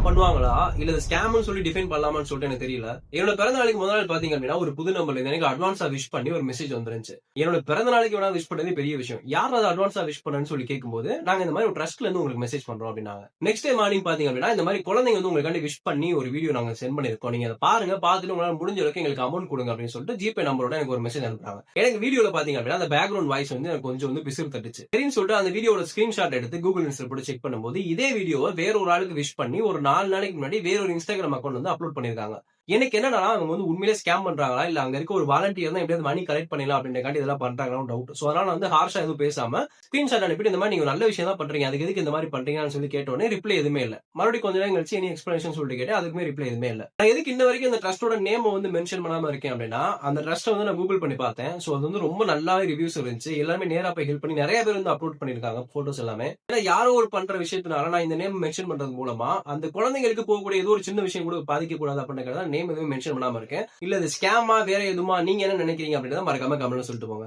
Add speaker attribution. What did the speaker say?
Speaker 1: பண்ணுவாங்களா இல்ல ஸ்கேம்னு சொல்லி டிஃபைன் பண்ணலாமான்னு சொல்லிட்டு எனக்கு தெரியல. என்னோட பிறந்த நாளைக்கு முதல் நாள் பாத்தீங்க அப்படின்னா ஒரு புது நம்பர்ல இருந்து எனக்கு அட்வான்ஸா விஷ் பண்ணி ஒரு மெசேஜ் வந்துருந்துச்சு. என்னோட பிறந்த நாளைக்கு வேணா விஷ் பண்ணது பெரிய விஷயம். யார் அதை அட்வான்ஸா விஷ் பண்ணன்னு சொல்லி கேட்கும்போது நாங்க இந்த மாதிரி ஒரு ட்ரஸ்ட்ல இருந்து உங்களுக்கு மெசேஜ் பண்றோம் அப்படின்னாங்க. நெக்ஸ்ட் டே மார்னிங் பாத்தீங்க அப்படின்னா இந்த மாதிரி குழந்தைங்க வந்து உங்களுக்கு விஷ் பண்ணி ஒரு வீடியோ நாங்க சென்ட் பண்ணிருக்கோம். நீங்க அதை பாருங்க, பார்த்துட்டு உங்களால முடிஞ்ச அளவுக்கு எங்களுக்கு அமௌண்ட் கொடுங்க அப்படின்னு சொல்லிட்டு ஜிபே நம்பரோட எனக்கு ஒரு மெசேஜ் அனுப்புறாங்க. எனக்கு வீடியோல பாத்தீங்க அப்படின்னா அந்த பேக்ரவுண்ட் வாய்ஸ் வந்து எனக்கு கொஞ்சம் வந்து பிசிறு தட்டுச்சு. சரின்னு சொல்லிட்டு அந்த வீடியோட ஸ்கிரீன்ஷாட் எடுத்து கூகுள் இன்ஸ்டா போட்டு செக் பண்ணும்போது இதே வீடியோவை வேற ஒரு ஆளுக்கு விஷ் பண்ணி ஒரு 4 நாளைக்கு முன்னாடி வேற ஒரு இன்ஸ்டாகிராம் அக்கௌண்ட் வந்து அப்லோட் பண்ணிருக்காங்க. எனக்கு என்னன்னா அவங்க வந்து உண்மையிலே ஸ்கேம் பண்றாங்களா இல்ல அங்க இருக்க ஒரு வாலண்டியர் தான் எப்படியாவது மணி கலெக்ட் பண்ணலாம் அப்படின்றக்காண்டி இதெல்லாம் பண்றாங்கன்னு டவுட். சோ அதனால வந்து ஹார்ஷா எதுவும் பேசாம ஸ்கிரீன்ஷாட் அனுப்பிட்டு இந்த மாதிரி நீங்க நல்ல விஷயம் தான் பண்றீங்க, அதுக்கு எதுக்கு இந்த மாதிரி பண்றீங்கன்னு சொல்லி கேட்டோன்னே ரிப்ளை எதுவுமே இல்ல. மறுபடியும் கொஞ்ச நேரம் கழிச்சு எனி எக்ஸ்பிளனேஷன் சொல்லிட்டு கேட்டேன், அதுக்குமே ரிப்ளை எதுவுமே இல்ல. நான் எதுக்கு இன்ன வரைக்கும் இந்த ட்ரஸ்டோட நேம் வந்து மென்ஷன் பண்ணாம இருக்கேன் அப்படின்னா அந்த ட்ரஸ்ட் வந்து நான் கூகுள் பண்ணி பார்த்தேன். சோ அது வந்து ரொம்ப நல்லாவே ரிவ்யூஸ் இருந்துச்சு. எல்லாமே நேரா போய் ஹெல்ப் பண்ணி நிறைய பேர் வந்து அப்லோட் பண்ணிருக்காங்க போட்டோஸ் எல்லாமே. ஏன்னா யாரோ ஒரு பண்ற விஷயத்தினால நான் இந்த நேம் மென்ஷன் பண்றது மூலமா அந்த குழந்தைங்களுக்கு போகக்கூடிய ஏதோ ஒரு சின்ன விஷயம் கூட பாதிக்க கூடாது அப்படின்றத நேம் எதுவும் மென்ஷன் பண்ணாம இருக்கேன். இல்ல இது ஸ்கேமா வேற எதுமா நீங்க என்ன நினைக்கிறீங்க அப்படின்றத மறக்காம கமெண்ட்ல சொல்லிட்டு போங்க.